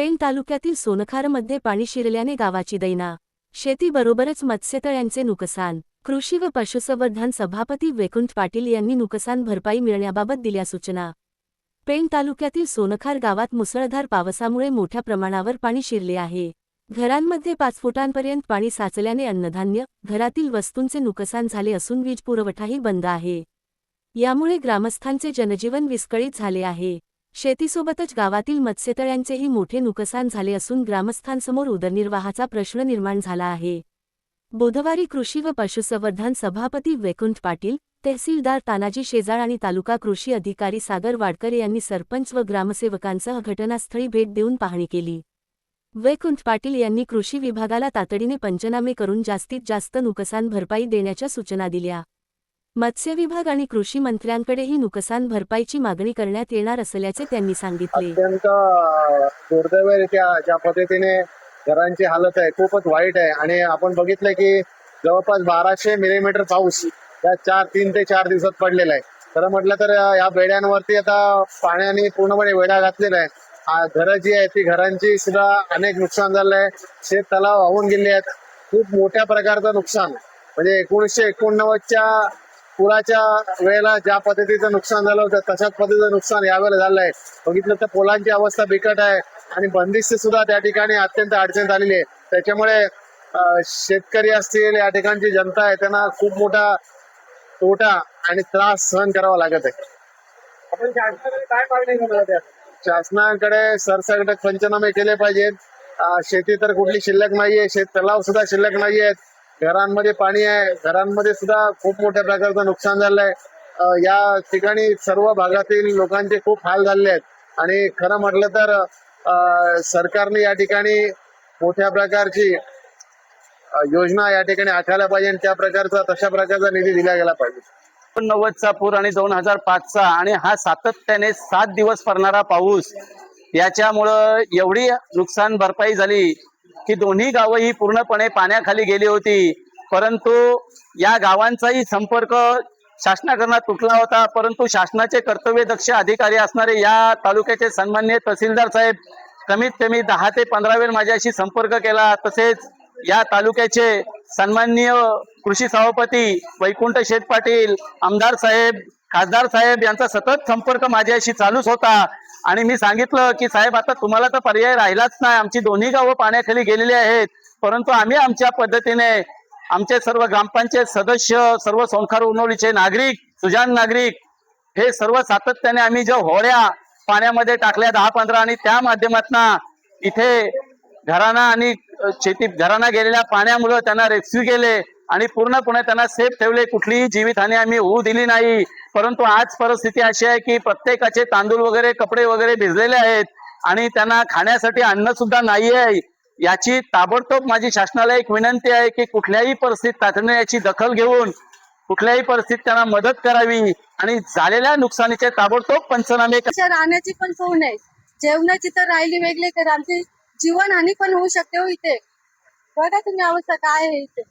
पेण तालुक्यातील सोनखारमध्ये पाणी शिरल्याने गावाची दैना, शेतीबरोबरच मत्स्यतळ्यांचे नुकसान। कृषी व पशुसंवर्धन सभापती वैकुंठ पाटील यांनी नुकसान भरपाई मिळण्याबाबत दिल्या सूचना। पेण तालुक्यातील सोनखार गावात मुसळधार पावसामुळे मोठ्या प्रमाणावर पाणी शिरले आहे। घरांमध्ये 5 फुटांपर्यंत पाणी साचल्याने अन्नधान्य, घरातील वस्तूंचे नुकसान झाले असून वीज पुरवठाही बंद आहे। यामुळे ग्रामस्थांचे जनजीवन विस्कळीत झाले आहे। शेतीसोबतच गावातील मत्स्यतळ्यांचेही मोठे नुकसान झाले असून ग्रामस्थांसमोर उदरनिर्वाहाचा प्रश्न निर्माण झाला आहे। बुधवारी कृषी व पशुसंवर्धन सभापती वैकुंठ पाटील, तहसीलदार तानाजी शेजाळ आणि तालुका कृषी अधिकारी सागर वाडकर यांनी सरपंच व ग्रामसेवकांसह घटनास्थळी भेट देऊन पाहणी केली। वैकुंठ पाटील यांनी कृषी विभागाला तातडीने पंचनामे करून जास्तीत जास्त नुकसान भरपाई देण्याच्या सूचना दिल्या। मत्स्य विभाग आणि कृषी मंत्र्यांकडेही नुकसान भरपाईची मागणी करण्यात येणार असल्याचे त्यांनी सांगितले। अत्यंत दुर्दैवरित्या ज्या पद्धतीने घरांची हालत आहे खूपच वाईट आहे आणि आपण बघितलं की जवळपास 1200 मिलीमीटर पाऊस या 3 ते 4 दिवसात पडलेला आहे। खरं म्हटलं तर या बेड्यांवरती आता पाण्याने पूर्णपणे वेढा घातलेला आहे। घरं जी आहेत ती घरांची सुद्धा अनेक नुकसान झालं आहे। शेत तलाव वाहून गेले आहेत। खूप मोठ्या प्रकारचं नुकसान म्हणजे 1989च्या पुराच्या वेळेला ज्या पद्धतीचं नुकसान झालं होतं तशाच पद्धतीचं नुकसान यावेळेला झालं आहे। बघितलं तर पोलांची अवस्था बिकट आहे आणि बंदिस्त सुद्धा त्या ठिकाणी अत्यंत अडचणीत आलेली आहे। त्याच्यामुळे शेतकरी असतील, या ठिकाणची जनता आहे, त्यांना खूप मोठा तोटा आणि त्रास सहन करावा लागत आहे। आपण शासनाकडे काय मागणी करणार? शासनाकडे सरसकट पंचनामे केले पाहिजेत। शेती तर कुठली शिल्लक नाहीये, शेत तलाव सुद्धा शिल्लक नाहीयेत, घरांमध्ये पाणी आहे, घरांमध्ये सुद्धा खूप मोठ्या प्रकारचं नुकसान झालंय। या ठिकाणी सर्व भागातील लोकांचे खूप हाल झाले आहेत आणि खरं म्हटलं तर सरकारने या ठिकाणी मोठ्या प्रकारची योजना या ठिकाणी आखायला पाहिजे आणि तशा प्रकारचा निधी दिला गेला पाहिजे। 90चा पूर आणि 2005चा आणि हा सातत्याने 7 दिवस पडणारा पाऊस याच्यामुळं एवढी नुकसान भरपाई झाली की दोन्ही गावं ही पूर्णपणे पाण्याखाली गेली होती। परंतु या गावांचाही संपर्क शासनाकडून तुटला होता। परंतु शासनाचे कर्तव्यदक्ष अधिकारी असणारे या तालुक्याचे सन्माननीय तहसीलदार साहेब कमीत कमी 10 ते 15 वेळ माझ्याशी संपर्क केला। तसेच या तालुक्याचे सन्माननीय कृषी सभापती वैकुंठ शेठ पाटील, आमदार साहेब, खासदार साहेब यांचा सतत संपर्क माझ्याशी चालूच होता आणि मी सांगितलं की साहेब आता तुम्हाला तर पर्याय राहिलाच नाही, आमची दोन्ही गावं पाण्याखाली गेलेली आहेत। परंतु आम्ही आमच्या पद्धतीने आमचे सर्व ग्रामपंचायत सदस्य, सर्व सोनखार उन्नवलीचे नागरिक, सुजाण नागरिक हे सर्व सातत्याने आम्ही ज्या होड्या पाण्यामध्ये टाकल्या 10-15 आणि त्या माध्यमातून इथे घरांना आणि घरांना गेलेल्या पाण्यामुळे त्यांना रेस्क्यू केले आणि पूर्णपणे त्यांना सेफ ठेवले। कुठलीही जीवितहानी आम्ही होऊ दिली नाही। परंतु आज परिस्थिती अशी आहे की प्रत्येकाचे तांदूळ वगैरे, कपडे वगैरे भिजलेले आहेत आणि त्यांना खाण्यासाठी अन्न सुद्धा नाही आहे। याची ताबडतोब माझी शासनाला एक विनंती आहे की कुठल्याही परिस्थितीत तातडीने याची दखल घेऊन कुठल्याही परिस्थितीत त्यांना मदत करावी आणि झालेल्या नुकसानीचे ताबडतोब पंचनामे राहण्याची पण सोय नाही, जेवणाची तर राहिली वेगळी, तर आमची जीवनहानी पण होऊ शकते हो इथे। बघा तुम्ही अवस्था काय आहे इथे।